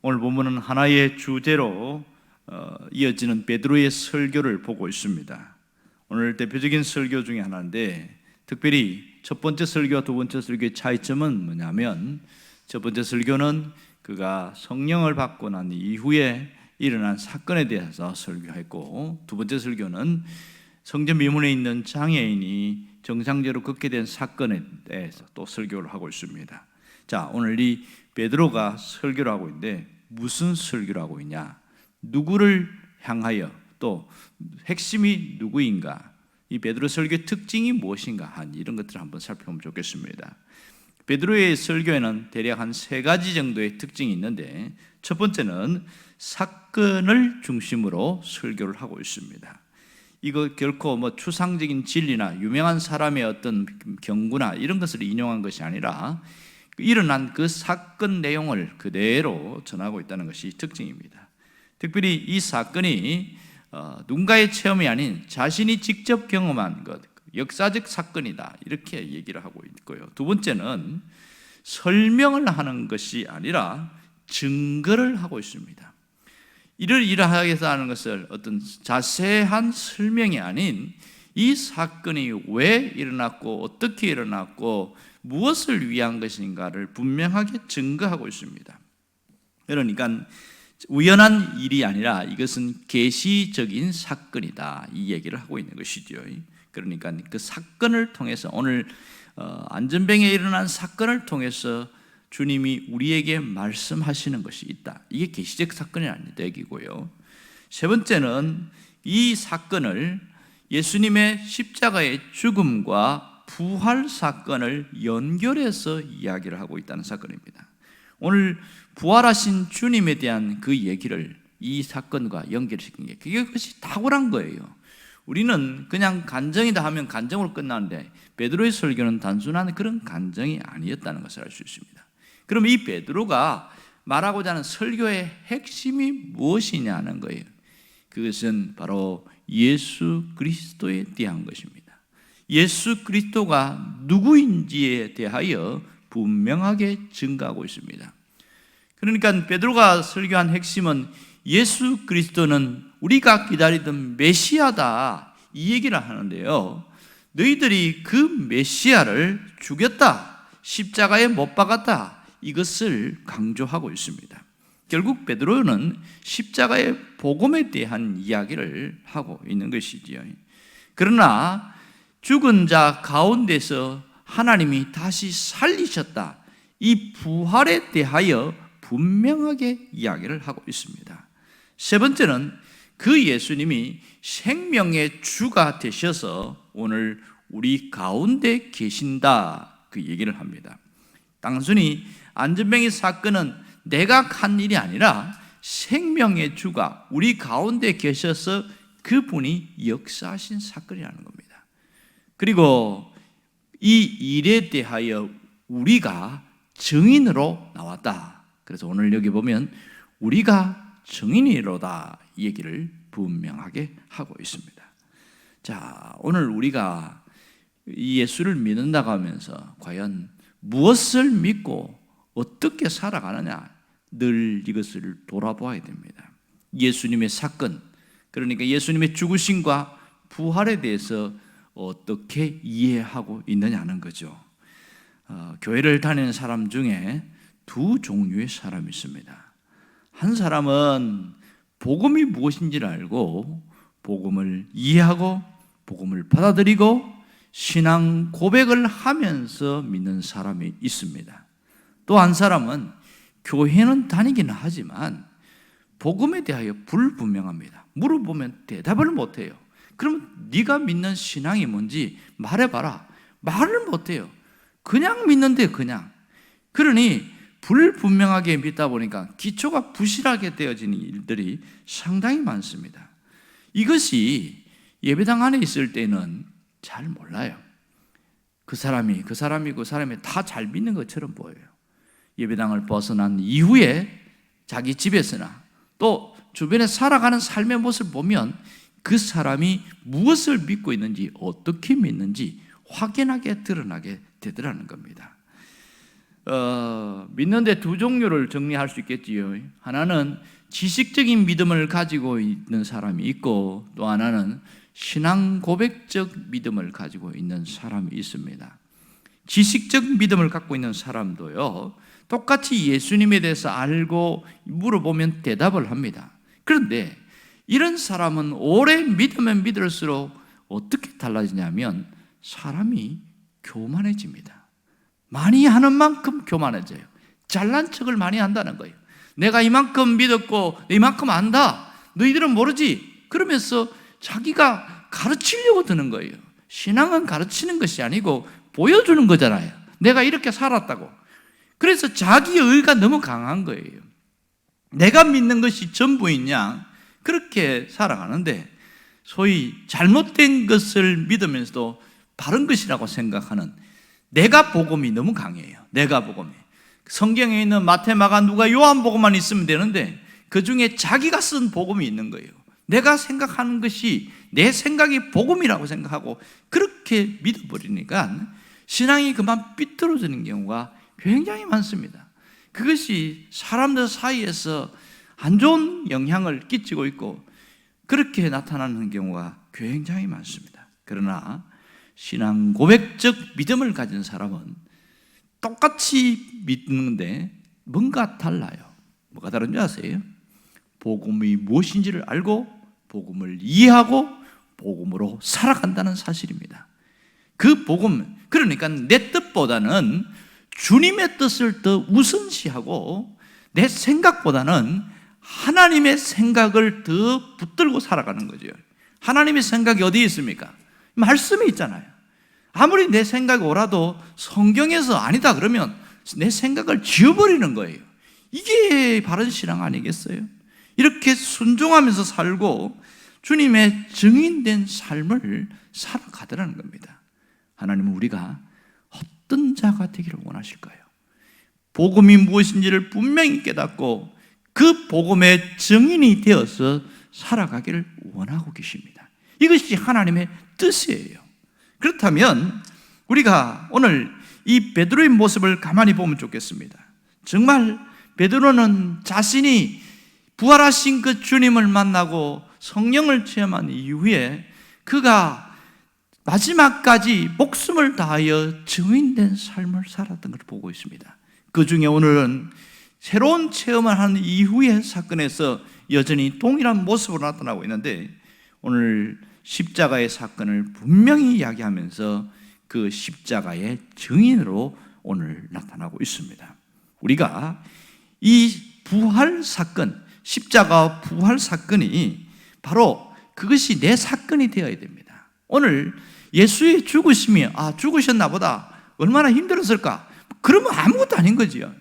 오늘 본문은 하나의 주제로 이어지는 베드로의 설교를 보고 있습니다. 오늘 대표적인 설교 중에 하나인데, 특별히 첫 번째 설교와 두 번째 설교의 차이점은 뭐냐면, 첫 번째 설교는 그가 성령을 받고 난 이후에 일어난 사건에 대해서 설교했고, 두 번째 설교는 성전 미문에 있는 장애인이 정상적으로 걷게 된 사건에 대해서 또 설교를 하고 있습니다. 자, 오늘 이 베드로가 설교를 하고 있는데, 무슨 설교를 하고 있냐, 누구를 향하여, 또 핵심이 누구인가, 이 베드로 설교의 특징이 무엇인가 한 이런 것들을 한번 살펴보면 좋겠습니다. 베드로의 설교에는 대략 한 세 가지 정도의 특징이 있는데, 첫 번째는 사건을 중심으로 설교를 하고 있습니다. 이거 결코 추상적인 진리나 유명한 사람의 어떤 경구나 이런 것을 인용한 것이 아니라 일어난 그 사건 내용을 그대로 전하고 있다는 것이 특징입니다. 특별히 이 사건이 누군가의 체험이 아닌 자신이 직접 경험한 것, 역사적 사건이다, 이렇게 얘기를 하고 있고요. 두 번째는 설명을 하는 것이 아니라 증거를 하고 있습니다. 이를 하기 위해서 하는 것을 어떤 자세한 설명이 아닌, 이 사건이 왜 일어났고 어떻게 일어났고 무엇을 위한 것인가를 분명하게 증거하고 있습니다. 그러니까 우연한 일이 아니라 이것은 계시적인 사건이다, 이 얘기를 하고 있는 것이죠. 그러니까 그 사건을 통해서, 오늘 안전병에 일어난 사건을 통해서 주님이 우리에게 말씀하시는 것이 있다, 이게 계시적 사건이라는 얘기고요. 세 번째는 이 사건을 예수님의 십자가의 죽음과 부활 사건을 연결해서 이야기를 하고 있다는 사건입니다. 오늘 부활하신 주님에 대한 그 얘기를 이 사건과 연결시킨 게, 그것이 탁월한 거예요. 우리는 그냥 간증이다 하면 간증으로 끝나는데, 베드로의 설교는 단순한 그런 간증이 아니었다는 것을 알 수 있습니다. 그럼 이 베드로가 말하고자 하는 설교의 핵심이 무엇이냐는 거예요. 그것은 바로 예수 그리스도에 대한 것입니다. 예수 그리스도가 누구인지에 대하여 분명하게 증거하고 있습니다. 그러니까 베드로가 설교한 핵심은 예수 그리스도는 우리가 기다리던 메시아다, 이 얘기를 하는데요, 너희들이 그 메시아를 죽였다, 십자가에 못 박았다, 이것을 강조하고 있습니다. 결국 베드로는 십자가의 복음에 대한 이야기를 하고 있는 것이지요. 그러나 죽은 자 가운데서 하나님이 다시 살리셨다, 이 부활에 대하여 분명하게 이야기를 하고 있습니다. 세 번째는 그 예수님이 생명의 주가 되셔서 오늘 우리 가운데 계신다, 그 얘기를 합니다. 단순히 안전병의 사건은 내가 한 일이 아니라 생명의 주가 우리 가운데 계셔서 그분이 역사하신 사건이라는 겁니다. 그리고 이 일에 대하여 우리가 증인으로 나왔다. 그래서 오늘 여기 보면 우리가 증인이로다, 이 얘기를 분명하게 하고 있습니다. 자, 오늘 우리가 이 예수를 믿는다고 하면서 과연 무엇을 믿고 어떻게 살아가느냐, 늘 이것을 돌아보아야 됩니다. 예수님의 사건, 그러니까 예수님의 죽으심과 부활에 대해서 어떻게 이해하고 있느냐는 거죠. 교회를 다니는 사람 중에 두 종류의 사람이 있습니다. 한 사람은 복음이 무엇인지를 알고 복음을 이해하고 복음을 받아들이고 신앙 고백을 하면서 믿는 사람이 있습니다. 또 한 사람은 교회는 다니기는 하지만 복음에 대하여 불분명합니다. 물어보면 대답을 못해요. 그러면 네가 믿는 신앙이 뭔지 말해봐라. 말을 못해요. 그냥 믿는데 그냥. 그러니 불분명하게 믿다 보니까 기초가 부실하게 되어지는 일들이 상당히 많습니다. 이것이 예배당 안에 있을 때는 잘 몰라요. 그 사람이 다 잘 믿는 것처럼 보여요. 예배당을 벗어난 이후에 자기 집에서나 또 주변에 살아가는 삶의 모습을 보면 그 사람이 무엇을 믿고 있는지, 어떻게 믿는지 확연하게 드러나게 되더라는 겁니다. 믿는데 두 종류를 정리할 수 있겠지요. 하나는 지식적인 믿음을 가지고 있는 사람이 있고, 또 하나는 신앙 고백적 믿음을 가지고 있는 사람이 있습니다. 지식적 믿음을 갖고 있는 사람도요, 똑같이 예수님에 대해서 알고 물어보면 대답을 합니다. 그런데 이런 사람은 오래 믿으면 믿을수록 어떻게 달라지냐면 사람이 교만해집니다. 많이 하는 만큼 교만해져요. 잘난 척을 많이 한다는 거예요. 내가 이만큼 믿었고 이만큼 안다, 너희들은 모르지, 그러면서 자기가 가르치려고 드는 거예요. 신앙은 가르치는 것이 아니고 보여주는 거잖아요. 내가 이렇게 살았다고. 그래서 자기 의가 너무 강한 거예요. 내가 믿는 것이 전부인 양 그렇게 살아가는데, 소위 잘못된 것을 믿으면서도 바른 것이라고 생각하는 내가 복음이 너무 강해요. 내가 복음이. 성경에 있는 마태, 마가, 누가, 요한복음만 있으면 되는데 그 중에 자기가 쓴 복음이 있는 거예요. 내가 생각하는 것이 내 생각이 복음이라고 생각하고 그렇게 믿어버리니까 신앙이 그만 삐뚤어지는 경우가 굉장히 많습니다. 그것이 사람들 사이에서 안 좋은 영향을 끼치고 있고 그렇게 나타나는 경우가 굉장히 많습니다. 그러나 신앙 고백적 믿음을 가진 사람은 똑같이 믿는데 뭔가 달라요. 뭐가 다른지 아세요? 복음이 무엇인지를 알고 복음을 이해하고 복음으로 살아간다는 사실입니다. 그 복음, 그러니까 내 뜻보다는 주님의 뜻을 더 우선시하고 내 생각보다는 하나님의 생각을 더 붙들고 살아가는 거죠. 하나님의 생각이 어디에 있습니까? 말씀에 있잖아요. 아무리 내 생각이 오라도 성경에서 아니다 그러면 내 생각을 지워버리는 거예요. 이게 바른 신앙 아니겠어요? 이렇게 순종하면서 살고 주님의 증인된 삶을 살아가더라는 겁니다. 하나님은 우리가 어떤 자가 되기를 원하실까요? 복음이 무엇인지를 분명히 깨닫고 그 복음의 증인이 되어서 살아가기를 원하고 계십니다. 이것이 하나님의 뜻이에요. 그렇다면 우리가 오늘 이 베드로의 모습을 가만히 보면 좋겠습니다. 정말 베드로는 자신이 부활하신 그 주님을 만나고 성령을 체험한 이후에 그가 마지막까지 목숨을 다하여 증인된 삶을 살았던 것을 보고 있습니다. 그 중에 오늘은 새로운 체험을 한 이후의 사건에서 여전히 동일한 모습으로 나타나고 있는데, 오늘 십자가의 사건을 분명히 이야기하면서 그 십자가의 증인으로 오늘 나타나고 있습니다. 우리가 이 부활 사건, 십자가 부활 사건이 바로 그것이 내 사건이 되어야 됩니다. 오늘 예수의 죽으심이 죽으셨나 보다, 얼마나 힘들었을까, 그러면 아무것도 아닌 거지요.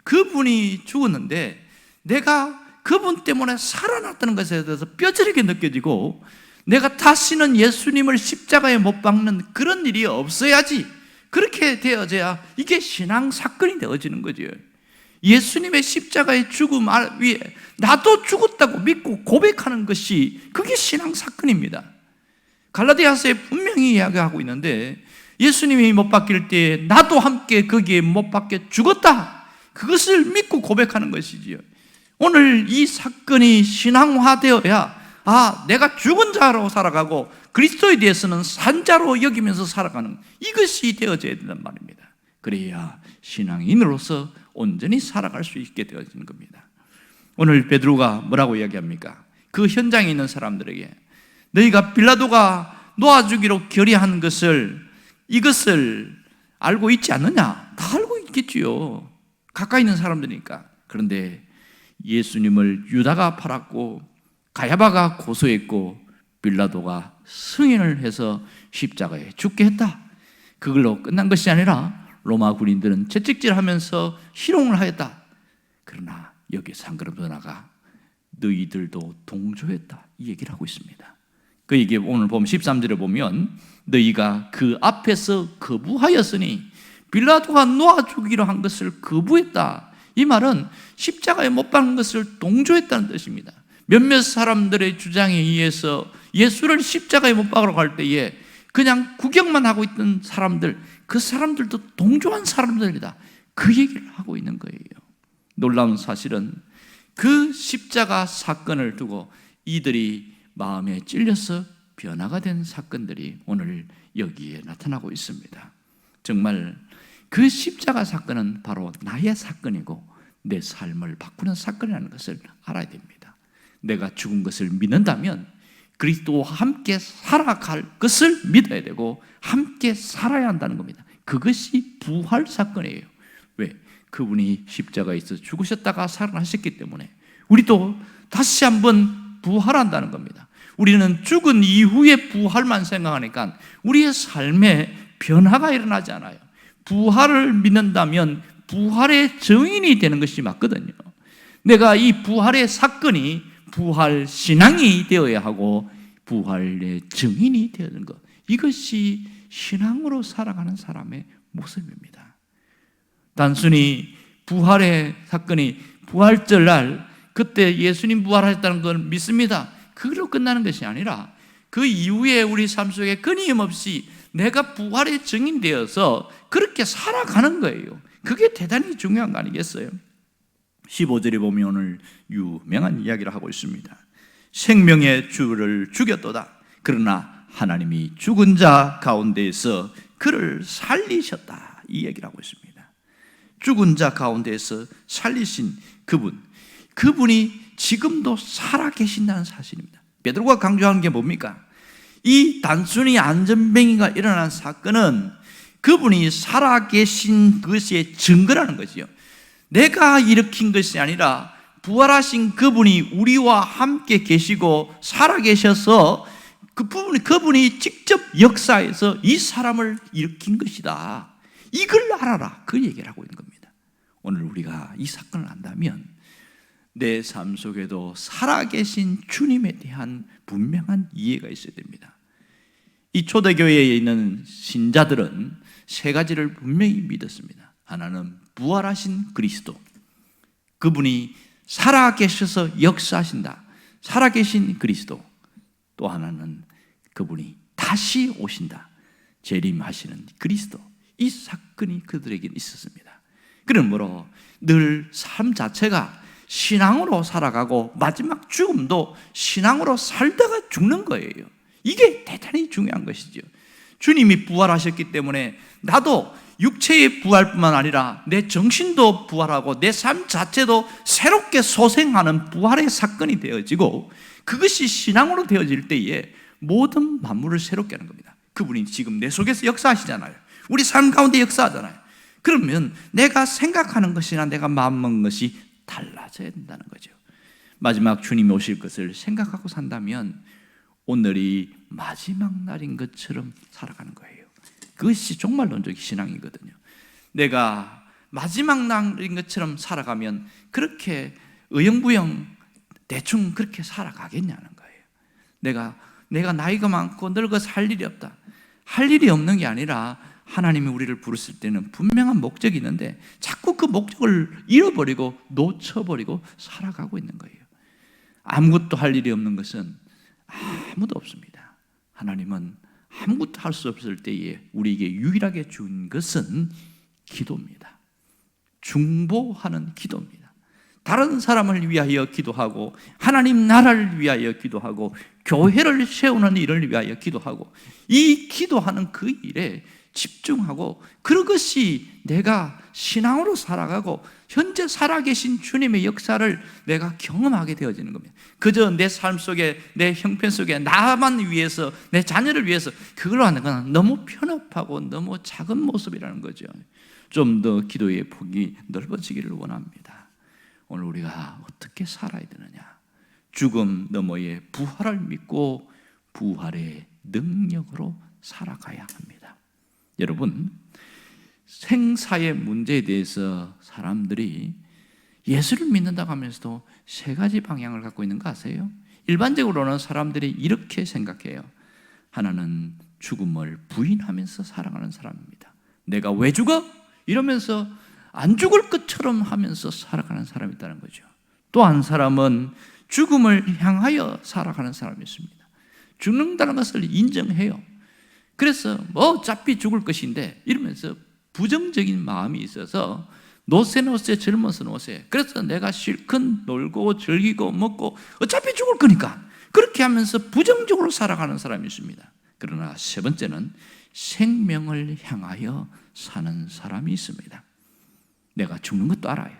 그분이 죽었는데 내가 그분 때문에 살아났다는 것에 대해서 뼈저리게 느껴지고, 내가 다시는 예수님을 십자가에 못 박는 그런 일이 없어야지, 그렇게 되어져야 이게 신앙 사건이 되어지는 거죠. 예수님의 십자가의 죽음 위에 나도 죽었다고 믿고 고백하는 것이 그게 신앙 사건입니다. 갈라디아서에 분명히 이야기하고 있는데, 예수님이 못 박힐 때에 나도 함께 거기에 못 박혀 죽었다, 그것을 믿고 고백하는 것이지요. 오늘 이 사건이 신앙화되어야 내가 죽은 자로 살아가고 그리스도에 대해서는 산 자로 여기면서 살아가는, 이것이 되어져야 된단 말입니다. 그래야 신앙인으로서 온전히 살아갈 수 있게 되어지는 겁니다. 오늘 베드로가 뭐라고 이야기합니까? 그 현장에 있는 사람들에게 너희가 빌라도가 놓아주기로 결의한 이것을 알고 있지 않느냐? 다 알고 있겠지요. 가까이 있는 사람들이니까. 그런데 예수님을 유다가 팔았고 가야바가 고소했고 빌라도가 승인을 해서 십자가에 죽게 했다. 그걸로 끝난 것이 아니라 로마 군인들은 채찍질하면서 희롱을 하였다. 그러나 여기서 한 걸음 더 나가 너희들도 동조했다, 이 얘기를 하고 있습니다. 그 얘기 오늘 보면 13절에 보면 너희가 그 앞에서 거부하였으니 빌라도가 놓아주기로 한 것을 거부했다. 이 말은 십자가에 못 박는 것을 동조했다는 뜻입니다. 몇몇 사람들의 주장에 의해서 예수를 십자가에 못 박으러 갈 때에 그냥 구경만 하고 있던 사람들, 그 사람들도 동조한 사람들이다, 그 얘기를 하고 있는 거예요. 놀라운 사실은 그 십자가 사건을 두고 이들이 마음에 찔려서 변화가 된 사건들이 오늘 여기에 나타나고 있습니다. 정말 그 십자가 사건은 바로 나의 사건이고 내 삶을 바꾸는 사건이라는 것을 알아야 됩니다. 내가 죽은 것을 믿는다면 그리스도와 함께 살아갈 것을 믿어야 되고 함께 살아야 한다는 겁니다. 그것이 부활 사건이에요. 왜? 그분이 십자가에서 죽으셨다가 살아나셨기 때문에 우리도 다시 한번 부활한다는 겁니다. 우리는 죽은 이후의 부활만 생각하니까 우리의 삶에 변화가 일어나지 않아요. 부활을 믿는다면 부활의 증인이 되는 것이 맞거든요. 내가 이 부활의 사건이 부활 신앙이 되어야 하고 부활의 증인이 되는 것, 이것이 신앙으로 살아가는 사람의 모습입니다. 단순히 부활의 사건이 부활절날 그때 예수님 부활하셨다는 걸 믿습니다, 그걸로 끝나는 것이 아니라 그 이후에 우리 삶 속에 끊임없이 내가 부활의 증인되어서 그렇게 살아가는 거예요. 그게 대단히 중요한 거 아니겠어요? 15절에 보면 오늘 유명한 이야기를 하고 있습니다. 생명의 주를 죽였도다. 그러나 하나님이 죽은 자 가운데에서 그를 살리셨다. 이 얘기를 하고 있습니다. 죽은 자 가운데에서 살리신 그분이 지금도 살아계신다는 사실입니다. 베드로가 강조하는 게 뭡니까? 이 단순히 안전병이가 일어난 사건은 그분이 살아계신 것의 증거라는 것이요, 내가 일으킨 것이 아니라 부활하신 그분이 우리와 함께 계시고 살아계셔서 그분이 직접 역사에서 이 사람을 일으킨 것이다. 이걸 알아라, 그 얘기를 하고 있는 겁니다. 오늘 우리가 이 사건을 안다면 내 삶 속에도 살아계신 주님에 대한 분명한 이해가 있어야 됩니다. 이 초대교회에 있는 신자들은 세 가지를 분명히 믿었습니다. 하나는 부활하신 그리스도, 그분이 살아계셔서 역사하신다, 살아계신 그리스도. 또 하나는 그분이 다시 오신다, 재림하시는 그리스도. 이 사건이 그들에게 있었습니다. 그러므로 늘 삶 자체가 신앙으로 살아가고 마지막 죽음도 신앙으로 살다가 죽는 거예요. 이게 대단히 중요한 것이죠. 주님이 부활하셨기 때문에 나도 육체의 부활뿐만 아니라 내 정신도 부활하고 내 삶 자체도 새롭게 소생하는 부활의 사건이 되어지고, 그것이 신앙으로 되어질 때에 모든 만물을 새롭게 하는 겁니다. 그분이 지금 내 속에서 역사하시잖아요. 우리 삶 가운데 역사하잖아요. 그러면 내가 생각하는 것이나 내가 마음먹는 것이 달라져야 된다는 거죠. 마지막 주님이 오실 것을 생각하고 산다면 오늘이 마지막 날인 것처럼 살아가는 거예요. 그것이 종말론적 신앙이거든요. 내가 마지막 날인 것처럼 살아가면 그렇게 의형부형 대충 그렇게 살아가겠냐는 거예요. 내가 나이가 많고 늙어서 할 일이 없다. 할 일이 없는 게 아니라 하나님이 우리를 부르실 때는 분명한 목적이 있는데 자꾸 그 목적을 잃어버리고 놓쳐버리고 살아가고 있는 거예요. 아무것도 할 일이 없는 것은 아무도 없습니다. 하나님은 아무것도 할 수 없을 때에 우리에게 유일하게 준 것은 기도입니다. 중보하는 기도입니다. 다른 사람을 위하여 기도하고 하나님 나라를 위하여 기도하고 교회를 세우는 일을 위하여 기도하고, 이 기도하는 그 일에 집중하고 그것이 내가 신앙으로 살아가고 현재 살아계신 주님의 역사를 내가 경험하게 되어지는 겁니다. 그저 내 삶 속에, 내 형편 속에 나만 위해서, 내 자녀를 위해서 그걸로 하는 건 너무 편협하고 너무 작은 모습이라는 거죠. 좀 더 기도의 폭이 넓어지기를 원합니다. 오늘 우리가 어떻게 살아야 되느냐? 죽음 너머의 부활을 믿고 부활의 능력으로 살아가야 합니다. 여러분, 생사의 문제에 대해서 사람들이 예수를 믿는다고 하면서도 세 가지 방향을 갖고 있는 거 아세요? 일반적으로는 사람들이 이렇게 생각해요. 하나는 죽음을 부인하면서 살아가는 사람입니다. 내가 왜 죽어? 이러면서 안 죽을 것처럼 하면서 살아가는 사람이 있다는 거죠. 또 한 사람은 죽음을 향하여 살아가는 사람이 있습니다. 죽는다는 것을 인정해요. 그래서 어차피 죽을 것인데 이러면서 부정적인 마음이 있어서 노세 젊어서 노세. 그래서 내가 실컷 놀고 즐기고 먹고 어차피 죽을 거니까 그렇게 하면서 부정적으로 살아가는 사람이 있습니다. 그러나 세 번째는 생명을 향하여 사는 사람이 있습니다. 내가 죽는 것도 알아요.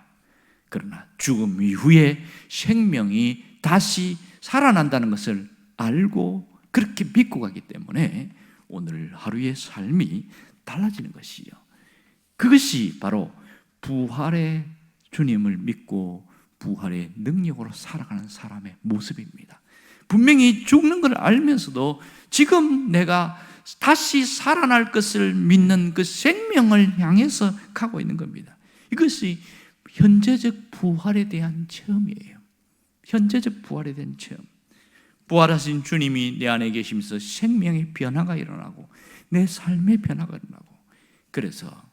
그러나 죽음 이후에 생명이 다시 살아난다는 것을 알고 그렇게 믿고 가기 때문에 오늘 하루의 삶이 달라지는 것이요. 그것이 바로 부활의 주님을 믿고 부활의 능력으로 살아가는 사람의 모습입니다. 분명히 죽는 걸 알면서도 지금 내가 다시 살아날 것을 믿는 그 생명을 향해서 가고 있는 겁니다. 이것이 현재적 부활에 대한 체험이에요. 현재적 부활에 대한 체험. 부활하신 주님이 내 안에 계시면서 생명의 변화가 일어나고 내 삶의 변화가 일어나고 그래서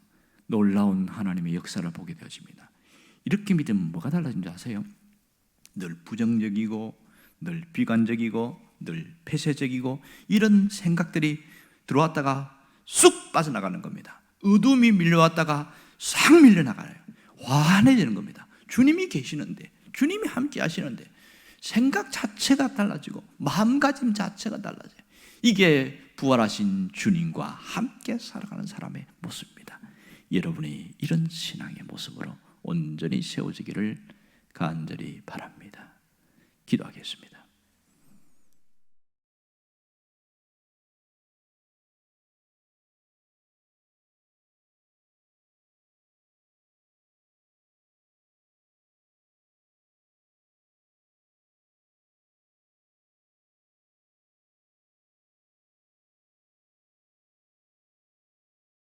놀라운 하나님의 역사를 보게 되어집니다. 이렇게 믿으면 뭐가 달라진지 아세요? 늘 부정적이고 늘 비관적이고 늘 폐쇄적이고 이런 생각들이 들어왔다가 쑥 빠져나가는 겁니다. 어둠이 밀려왔다가 싹 밀려나가요. 환해지는 겁니다. 주님이 계시는데, 주님이 함께 하시는데 생각 자체가 달라지고 마음가짐 자체가 달라져요. 이게 부활하신 주님과 함께 살아가는 사람의 모습입니다. 여러분이 이런 신앙의 모습으로 온전히 세워지기를 간절히 바랍니다. 기도하겠습니다.